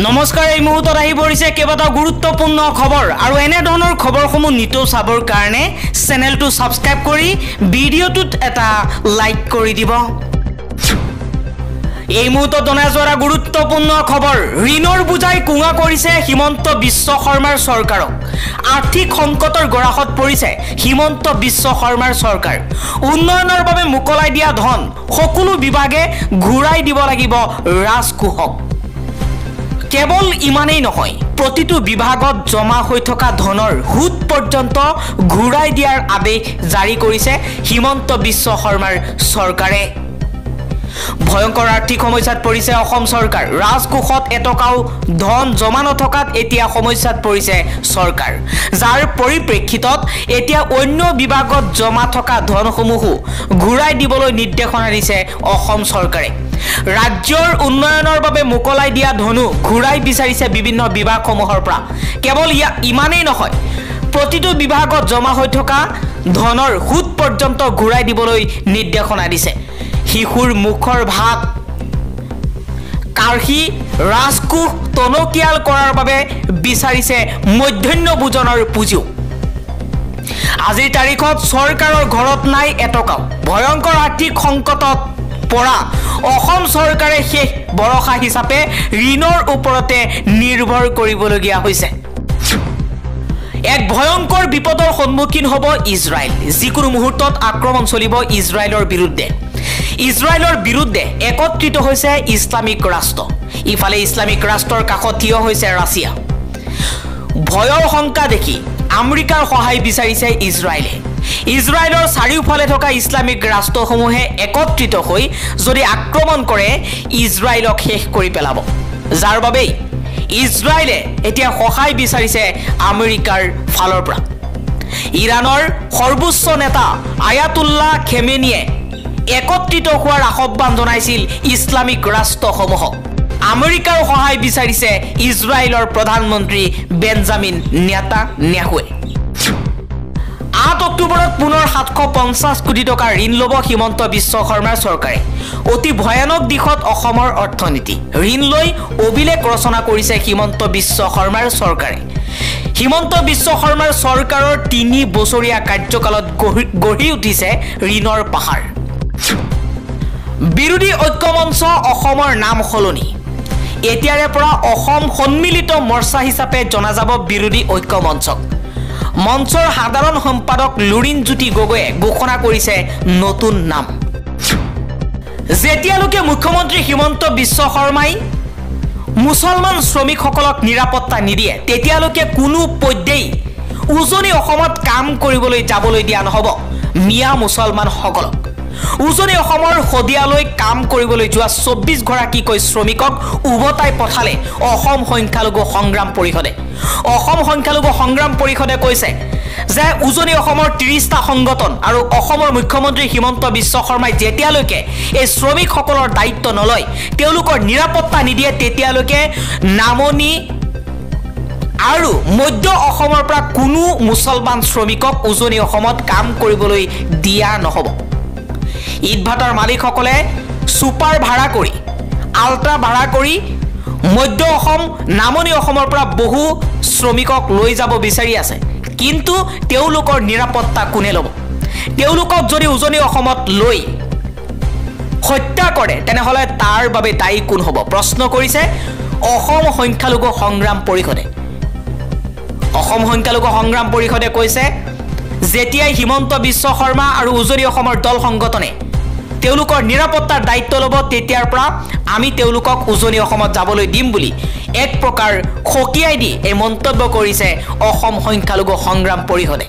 নমস্কাৰ এই মুহূৰ্তত আহি পৰিছে কেইবাটাও গুৰুত্বপূৰ্ণ খবৰ আৰু এনে ধৰণৰ খবৰসমূহ নিতৌ চাবৰ কাৰণে চেনেলটো সাবস্ক্ৰাইব কৰি ভিডিঅ'টোত এটা লাইক কৰি দিব। এই মুহূৰ্তত জনাই যোৱা গুৰুত্বপূৰ্ণ খবৰ ঋণৰ বুজাই কুঙা কৰিছে হিমন্ত বিশ্ব শৰ্মাৰ চৰকাৰক। আৰ্থিক সংকটৰ গৰাহত পৰিছে হিমন্ত বিশ্ব শৰ্মাৰ চৰকাৰ। উন্নয়নৰ বাবে মুকলাই দিয়া ধন সকলো বিভাগে ঘূৰাই দিব লাগিব ৰাজকোষক। কেৱল ইমানেই নহয়, প্ৰতিটো বিভাগত জমা হৈ থকা ধনৰ সুদ পৰ্যন্ত ঘূৰাই দিয়াৰ আদেশ জাৰি কৰিছে হিমন্ত বিশ্ব শৰ্মাৰ চৰকাৰে। ভয়ংকৰ আৰ্থিক সমস্যাত পৰিছে অসম চৰকাৰ। ৰাজকোষত এটকাও ধন জমা নথকাত এতিয়া সমস্যাত পৰিছে চৰকাৰ, যাৰ পৰিপ্ৰেক্ষিতত এতিয়া অন্য বিভাগত জমা থকা ধনসমূহো ঘূৰাই দিবলৈ নিৰ্দেশনা দিছে অসম চৰকাৰে। ৰাজ্যৰ উন্নয়নৰ বাবে মুকলাই দিয়া ধনো ঘূৰাই বিচাৰিছে বিভিন্ন বিভাগসমূহৰ পৰা। কেৱল ইমানেই নহয়, প্ৰতিটো বিভাগত জমা হৈ থকা ধনৰ সুদ পৰ্যন্ত ঘূৰাই দিবলৈ নিৰ্দেশনা দিছে। শিশুৰ মুখৰ ভাত কাঢ়ি ৰাজকোষ টনকিয়াল কৰাৰ বাবে বিচাৰিছে মধ্যাহ্ন ভোজনৰ পুঁজিও। আজিৰ তাৰিখত চৰকাৰৰ ঘৰত নাই এটকাও। ভয়ংকৰ আৰ্থিক সংকটত পৰা অসম চৰকাৰে শেষ ভৰসা হিচাপে ঋণৰ ওপৰতে নিৰ্ভৰ কৰিবলগীয়া হৈছে। এক ভয়ংকৰ বিপদৰ সন্মুখীন হ'ব ইজৰাইল। যিকোনো মুহূৰ্তত আক্ৰমণ চলিব ইজৰাইলৰ বিৰুদ্ধে। ইজৰাইলৰ বিৰুদ্ধে একত্ৰিত হৈছে ইছলামিক ৰাষ্ট্ৰ। ইফালে ইছলামিক ৰাষ্ট্ৰৰ কাষত থিয় হৈছে ৰাছিয়া। ভয়ৰ শংকা দেখি আমেৰিকাৰ সহায় বিচাৰিছে ইজৰাইলে। ইজৰাইলৰ চাৰিওফালে থকা ইছলামিক ৰাষ্ট্ৰসমূহে একত্ৰিত হৈ যদি আক্ৰমণ কৰে ইজৰাইলক শেষ কৰি পেলাব, যাৰ বাবেই ইজৰাইলে এতিয়া সহায় বিচাৰিছে আমেৰিকাৰ ফালৰ পৰা। ইৰাণৰ সৰ্বোচ্চ নেতা আয়াতুল্লাহ খেমেনিয়ে একত্ৰিত হোৱাৰ আহ্বান জনাইছিল ইছলামিক ৰাষ্ট্ৰসমূহক। আমেৰিকাৰ সহায় বিচাৰিছে ইজৰাইলৰ প্ৰধানমন্ত্ৰী বেঞ্জামিন নেতান্যাহুৱে। 8 অক্টোবৰত পুনৰ 750 কোটি টকা ঋণ ল'ব হিমন্ত বিশ্ব শৰ্মাৰ চৰকাৰে। অতি ভয়ানক দিশত অসমৰ অৰ্থনীতি। ঋণ লৈ অভিলেখ ৰচনা কৰিছে হিমন্ত বিশ্ব শৰ্মাৰ চৰকাৰে। হিমন্ত বিশ্ব শৰ্মাৰ চৰকাৰৰ 3 বছৰীয়া কাৰ্যকালত গঢ়ি উঠিছে ঋণৰ পাহাৰ। বিৰোধী ঐক্যমঞ্চ অসমৰ নাম সলনি। এতিয়াৰে পৰা অসম সন্মিলিত মৰ্চা হিচাপে জনা যাব বিৰোধী ঐক্যমঞ্চক। মঞ্চৰ সাধাৰণ সম্পাদক লুৰিণজ্যোতি গগৈয়ে ঘোষণা কৰিছে নতুন নাম। যেতিয়ালৈকে মুখ্যমন্ত্ৰী হিমন্ত বিশ্ব শৰ্মাই মুছলমান শ্ৰমিকসকলক নিৰাপত্তা নিদিয়ে তেতিয়ালৈকে কোনো পৰ্যায়ে উজনি অসমত কাম কৰিবলৈ যাবলৈ দিয়া নহ'ব মিয়া মুছলমানসকলক। উজনি অসমৰ শদিয়ালৈ কাম কৰিবলৈ যোৱা 24 গৰাকীকৈ শ্ৰমিকক উভতাই পঠালে অসম সংখ্যালঘু সংগ্ৰাম পৰিষদে। অসম সংখ্যালঘু সংগ্ৰাম পৰিষদে কৈছে যে উজনি অসমৰ 30টা সংগঠন আৰু অসমৰ মুখ্যমন্ত্ৰী হিমন্ত বিশ্ব শৰ্মাই যেতিয়ালৈকে এই শ্ৰমিকসকলৰ দায়িত্ব নলয়, তেওঁলোকৰ নিৰাপত্তা নিদিয়ে, তেতিয়ালৈকে নামনি আৰু মধ্য অসমৰ পৰা কোনো মুছলমান শ্ৰমিকক উজনি অসমত কাম কৰিবলৈ দিয়া নহ'ব। ইটভাটাৰ মালিকসকলে ছুপাৰ ভাড়া কৰি আল্ট্ৰা ভাড়া কৰি মধ্য অসম নামনি অসমৰ পৰা বহু শ্ৰমিকক লৈ যাব বিচাৰি আছে, কিন্তু তেওঁলোকৰ নিৰাপত্তা কোনে ল'ব? তেওঁলোকক যদি উজনি অসমত লৈ হত্যা কৰে তেনেহ'লে তাৰ বাবে দায়ী কোন হ'ব? প্ৰশ্ন কৰিছে অসম সংখ্যালঘু সংগ্ৰাম পৰিষদে। অসম সংখ্যালঘু সংগ্ৰাম পৰিষদে কৈছে যেতিয়াই হিমন্ত বিশ্ব শৰ্মা আৰু উজনি অসমৰ দল সংগঠনে তেওঁলোকৰ নিৰাপত্তাৰ দায়িত্ব ল'ব তেতিয়াৰ পৰা আমি তেওঁলোকক উজনি অসমত যাবলৈ দিম বুলি এক প্ৰকাৰ সকীয়াই দি এই মন্তব্য কৰিছে অসম সংখ্যালঘু সংগ্ৰাম পৰিষদে।